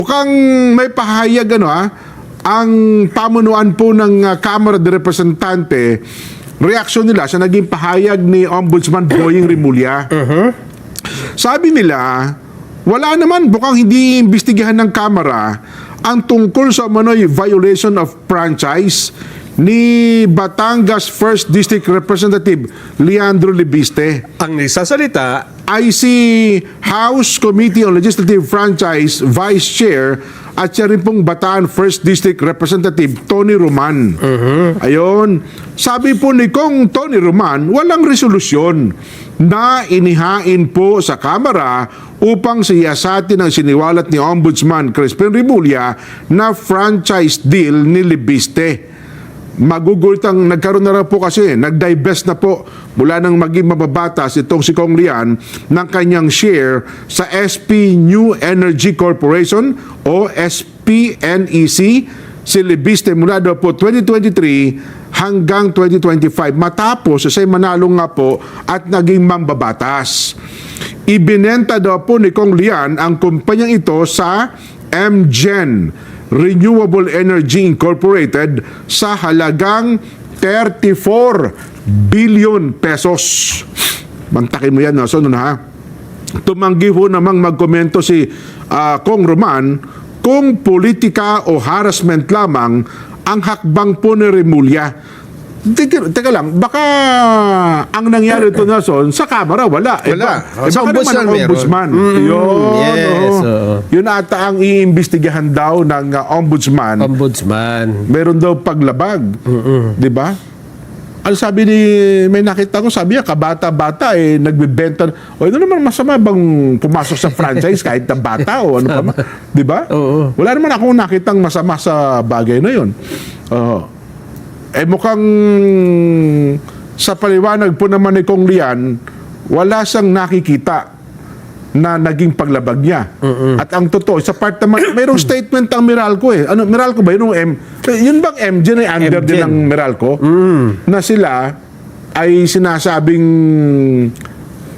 Mukhang may pahayag ang pamunuan po ng Kamara de Representante, reaksyon nila sa naging pahayag ni Ombudsman Boying Rimulya. Sabi nila, wala naman, mukhang hindi imbestigahan ng Kamara ang tungkol sa umano'y violation of franchise ni Batangas 1st District Representative Leandro Libiste. Ang nagsasalita ay si House Committee on Legislative Franchise Vice Chair at siya rin pong Bataan 1st District Representative Tony Roman. Ayon, sabi po ni Kong Tony Roman, walang resolusyon na inihain po sa Kamara upang siyasatin ang siniwalat ni Ombudsman Crispin Rimulya na franchise deal ni Libiste. Magugultang nagkaroon na rin po kasi, nag-divest na po mula nang maging mababatas itong si Kong Lian ng kanyang share sa SP New Energy Corporation o SPNEC. Si Libiste mula daw po 2023 hanggang 2025 matapos siya manalo nga po at naging mambabatas. Ibinenta daw po ni Kong Lian ang kumpanyang ito sa MGen Renewable Energy Incorporated sa halagang 34 billion pesos. Bantakin mo yan, no? So, tumanggi ho namang magkomento si Kong Roman kung politika o harassment lamang ang hakbang po ni Rimulya. Teka lang, baka ang nangyari ito na sa Kamara, wala. Wala. Baka naman ang Ombudsman. Yes. Yun ata ang iimbestigahan daw ng Ombudsman. Meron daw paglabag. Di ba? Ang sabi ni, may nakita ko, sabi niya, kabata-bata, nagbibenta. O, ano naman masama bang pumasok sa franchise kahit na bata o ano pa man? Di ba? Wala naman akong nakitang masama sa bagay na yun. Mukhang sa paliwanag po naman ni Kong Lian, wala siyang nakikita na naging paglabag niya. At ang totoo, sa part naman, mayroong statement ang Meralco Ano, Meralco ba yun? Yun bang MGen ay under din ng Meralco? Na sila ay sinasabing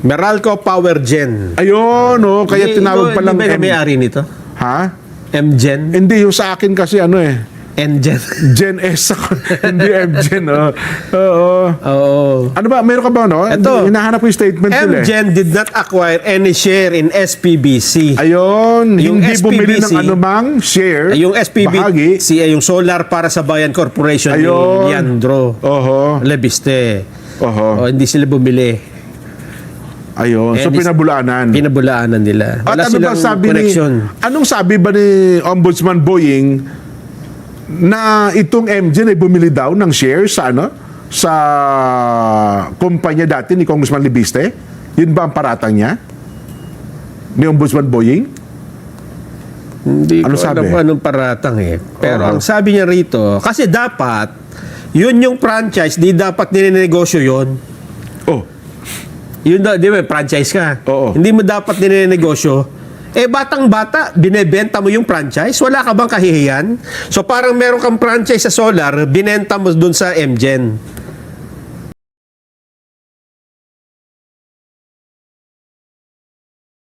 Meralco Power Gen. Ayun, kaya tinawag palang Hindi ba may-ari nito? Ha? MGen? Hindi, yung sa akin kasi NGen. Gen S ako. Hindi MGen, Ano ba? Meron ka ba, Ito. Hinahanap ko yung statement nila. MGen did not acquire any share in SPBC. Ayun. Yung hindi bumili SPBC, ng anumang share. Yung bahagi. SPBC ay yung Solar para sa Bayan Corporation ni Ayun. Leandro Libiste. Hindi sila bumili. Ayun. So, pinabulaanan. Pinabulaanan nila. At Wala ano ba silang sabi connection. anong sabi ba ni Ombudsman Boying na itong MGen ay bumili daw ng shares sa kumpanya dati ni Congressman Libiste? Yun ba ang paratang niya? Ni Ombudsman Boying? Hindi Ano ko sabi? alam kung anong paratang Pero ang sabi niya rito, kasi dapat, yun yung franchise, di dapat ninenegosyo yun. Yun di ba, franchise ka. Hindi mo dapat ninenegosyo. Batang-bata, binebenta mo yung franchise, wala ka bang kahihiyan? So parang meron kang franchise sa solar, binenta mo dun sa MGen.